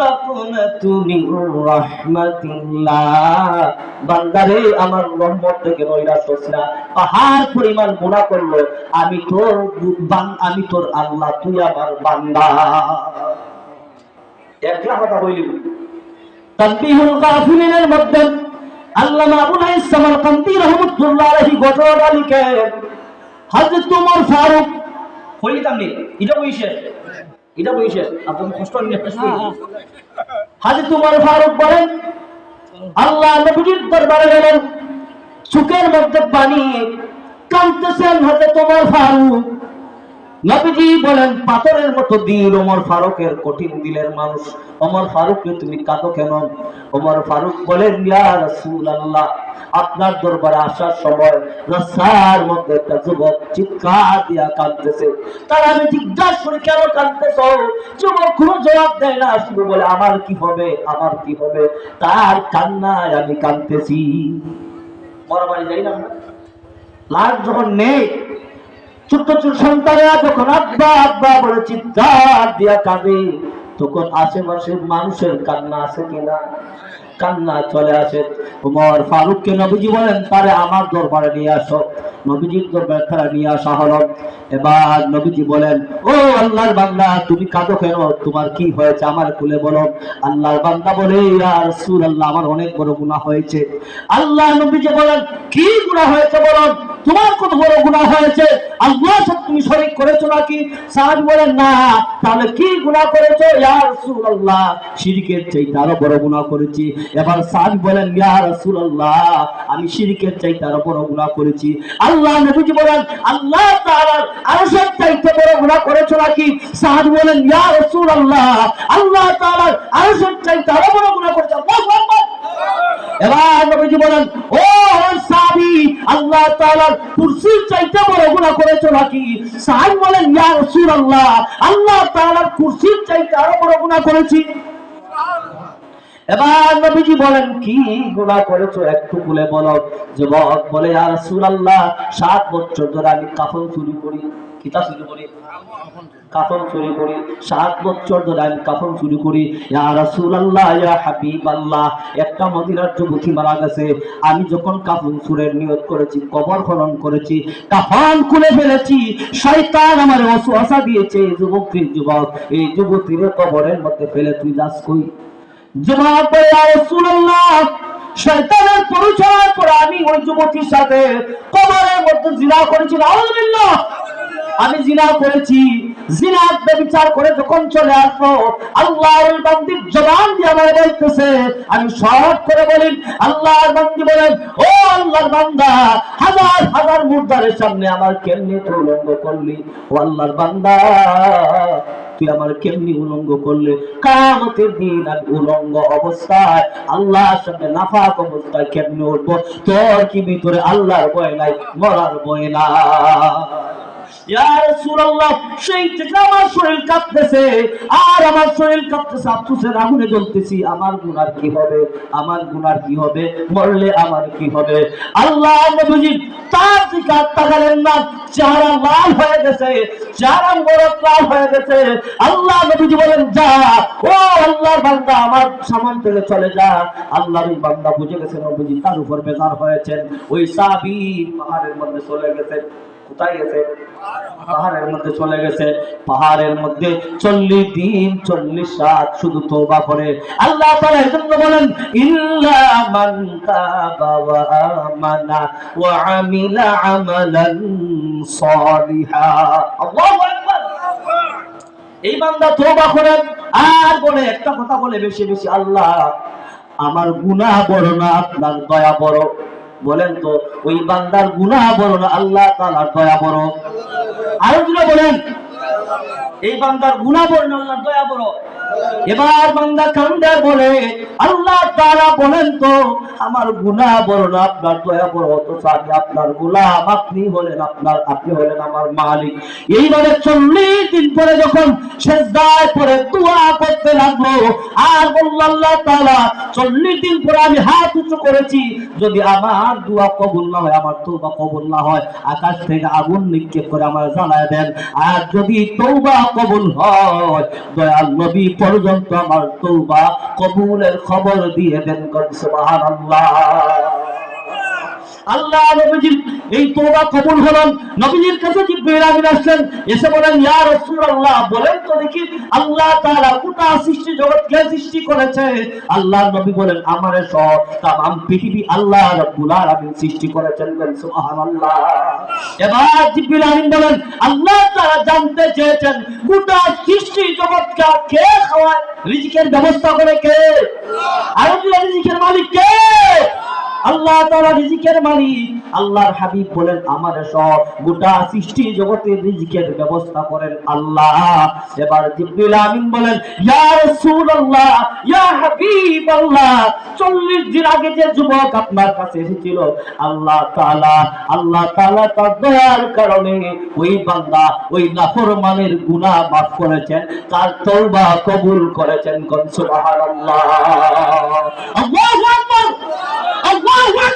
তাকুনাতু মির রাহমাতিল্লাহ, বান্দারে আমার রহমত থেকে নৈরাশ হোস না। পাহাড় পরিমাণ গুনাহ করলো, আমি তোর আল্লাহ, তুই আমার বান্দা। একটা কথা বলি, তানবিহুল গাফিলিনের মধ্যে আল্লামা আবুল হাইস সামারকান্দি রাহমাতুল্লাহ আলাইহি ঘটনা লিখেন, হযরত ওমর ফারুক কইতাম নি, এটা বইছে আপনি কষ্ট নিয়ে হযরত ওমর ফারুক বলেন, আল্লাহ নবীর দরবারে গেলেন, চোখের মধ্যে পানি, কাঁদতেছেন হযরত ওমর ফারুক। নবীজি বলেন, পাথরের মতো দিল ওমর ফারুকের, কঠিন দিলের মানুষ। ওমর ফারুককে তুমি কাঁদো কেন? ওমর ফারুক বলেন, ইয়া রাসূলুল্লাহ, আপনার দরবারে আসার সময় রাস্তার মধ্যে একটা যুবক চিৎকার দিয়া কাঁদতেছে। তার আমি জিজ্ঞাসা করি, কেন কাঁদতেছ? যুবক কোনো জবাব দেয় না, শুধু বলে আমার কি হবে, আমার কি হবে। তার কান্নায় আমি কাঁদতেছি। মরামারি যাই না আমরা, লাশ যখন নেই, ছোট্ট ছোট সন্তানেরা যখন আব্বা আব্বা বলে চিৎকার দিয়া কাঁদে, তখন আশেপাশের মানুষের কান্না আসে কিনা? কান্না চলে আসে। ওমর ফারুককে নবীজি বলেন, তারে আমার দরবারে নিয়ে আসো। নবীজির দরবারে তারা নিয়ে আসা হলো। এবার নবীজি বলেন, ও আল্লাহর বান্দা, তুমি কাঁদো কেন? তোমার কি হয়েছে আমার খুলে বলো। আল্লাহর বান্দা বলে, ইয়া রাসূলুল্লাহ, আমার অনেক বড় গুনাহ হয়েছে। আল্লাহ নবীজি বলেন, কি গুনাহ হয়েছে বলো, তোমার কত বড় গুনাহ হয়েছে? আল্লাহর সাথে তুমি শরীক করেছো নাকি? সাহাবী বলেন, না। তাহলে কি গুনাহ করেছো? ইয়া রাসূলুল্লাহ, শিরকের চাইতে আরো বড় গুনাহ করেছি। এবার সাহাবী বলেন, ইয়া রাসূলুল্লাহ, আমি শিরকের চাইতে আরো বড় গুনাহ করেছি। আল্লাহ নবীজি বলেন, আল্লাহ তাআলার আরশের চাইতে বড় গুনাহ করেছো নাকি? সাহাবী বলেন, ইয়া রাসূলুল্লাহ, আল্লাহ তাআলার আরশের চাইতে আরো বড় গুনাহ করেছি। আল্লাহু আকবার। এবার নবীজি বলেন, ও সাহাবী, আল্লাহ তাআলার কুরসির চাইতে বড় গুনাহ করেছো নাকি? সাহাবী বলেন, ইয়া রাসূলুল্লাহ, আল্লাহ তাআলার কুরসির চাইতে আরো বড় গুনাহ করেছি। এবার নবীজি বলেন, কি গুনাহ করেছো একটু খুলে বলো। যুবক বলে, ইয়া রাসূলুল্লাহ, 7 বছর ধরে আমি কাফন চুরি করি। কিতা চুরি করি? কাফন চুরি করি। 7 বছর ধরে আমি কাফন চুরি করি। ইয়া রাসূলুল্লাহ, ইয়া হাবিবাল্লাহ, একটা মদিনার যুবতী মারা গেছে। আমি যখন কাফন চুরের নিয়ত করেছি, কবর খনন করেছি, কাফন খুলে ফেলেছি, শয়তান আমার ওয়াসওয়াসা দিয়েছে, যুবক, এই যুবতীর কবরের মধ্যে ফেলে তুই যাস কই? যুবক বলে, ইয়া রাসূলুল্লাহ, শয়তানের পরিচয় করে আমি ওই যুবতীর সাথে কবরের মধ্যে জিনা করেছি। আলহামদুলিল্লাহ, আমি জিনা করেছি। জিনা ব্যভিচার করে যখন চলে আসবো, আল্লাহর বান্দির জবান দিয়ে আমায় বলতেছে, আমি শর্ট করে বলি, আল্লাহর বান্দি বলেন, ও আল্লাহর বান্দা, হাজার হাজার মুর্দারের সামনে আমার কেমনে তুই উলঙ্গ করলি? ও আল্লাহর বান্দা, তুই আমার কেমনি উলঙ্গ করলে? কিয়ামতের দিন আমি উলঙ্গ অবস্থায় আল্লাহর সামনে নাফাক অবস্থায় কেমনে উঠবো? তোর কি ভিতরে আল্লাহর ভয় নাই, মরার ভয় না? ইয়া রাসূলুল্লাহ, সেই থেকে আমার শরীর কাঁপতেছে, আর আমার শরীর কাঁপতেছে, আফসোসের আগুনে জ্বলতেছি। আমার গুনার কি হবে? আমার গুনার কি হবে? মরলে আমার কি হবে? আল্লাহ নবীজি তার দিকে তাকালেন না, চেহারা লাল হয়ে গেছে, চেহারা মোরক লাল হয়ে গেছে। আল্লাহ নবীজি বলেন, যা, ও আল্লাহর বান্দা, আমার সামান থেকে চলে যা। আল্লাহর বান্দা বুঝে গেছে নবীজি তার উপর বেজার হয়েছেন। ওই সাহাবী পাহাড়ের মধ্যে চলে গেছে। কোথায় গেছে? পাহাড়ের মধ্যে চলে গেছে, পাহাড়ের মধ্যে 40 দিন 40 রাত শুধু তওবা করে। আল্লাহ তাআলা এজন্য বলেন ইল্লা মান তাবা ওয়া আমানা ওয়া আমিলা আমালান সালিহা। আল্লাহু আকবার। এই বান্দা তওবা করে আর বলে একটা কথা বলে বেশি বেশি, আল্লাহ আমার গুনাহ বড় না আপনার দয়া বড়। বলেন তো ওই বান্দার গুনাহ বড় না আল্লাহ তাআলার দয়া বড়? আরো জোরে বলেন, এই বান্দার গুনাহ বড় না আল্লাহর দয়া বড়? এবার বান্দা কান্দে বলে আল্লাহ তাআলা বলেন তো আমার গুনাহ বড় না আপনার দয়া বড়? অথচ আমি আপনার গোলাম, আপনি হলেন আমার মালিক। এইভাবে 40 দিন পরে যখন সিজদায় পড়ে দোয়া করতে লাগলো আর বলল আল্লাহ তাআলা 40 দিন পরে আমি হাত উঁচু করেছি, যদি আমার দোয়া কবুল না হয়, আমার তওবা কবুল না হয়, আকাশ থেকে আগুন নিক্ষেপ করে আমার জ্বালায় দেন। আর যদি তওবা কবুল হয় দয়াল নবী পর্যন্ত আমার তওবা কবুলের খবর দিয়ে দেন। সুবহানাল্লাহ। আল্লাহ নবীজির এই তওবা কবুল হলো। নবীজির কাছে জিবরাইল আমিন আসলেন, এসে বলেন ইয়া রাসূলুল্লাহ বলেন তো দেখি আল্লাহ তাআলা গোটা সৃষ্টি জগৎকে সৃষ্টি করেছে? আল্লাহ নবী বলেন আমারে সহ তাম পৃথিবী আল্লাহ রাব্বুল আলামিন সৃষ্টি করেছেন। সুবহানাল্লাহ। এবার জিবরাইল আমিন বলেন আল্লাহ তাআলা জানতে চেয়েছেন গোটা সৃষ্টি জগৎকে কে খাওয়ায়, রিজিকের ব্যবস্থা করে কে? আর রিজিকের মালিক কে? আল্লাহ তাআলা রিজিকের মালিক। আল্লাহর হাবিব বলেন আমারে সহ গোটা সৃষ্টি জগতের রিজিকের ব্যবস্থা করেন আল্লাহ। এবার জিবরিল আমিন বলেন ইয়া রাসূলুল্লাহ ইয়া হাবিবাল্লাহ 40 দিন আগে যে যুবক আপনার কাছে এসেছিল আল্লাহ তাআলা তার দয়ার কারণে ওই বান্দা ওই নাফরমানের গুনাহ মাফ করেছেন, তার তওবা কবুল করেছেন। সুবহানাল্লাহ। আল্লাহু আকবার। আল্লাহু আকবার।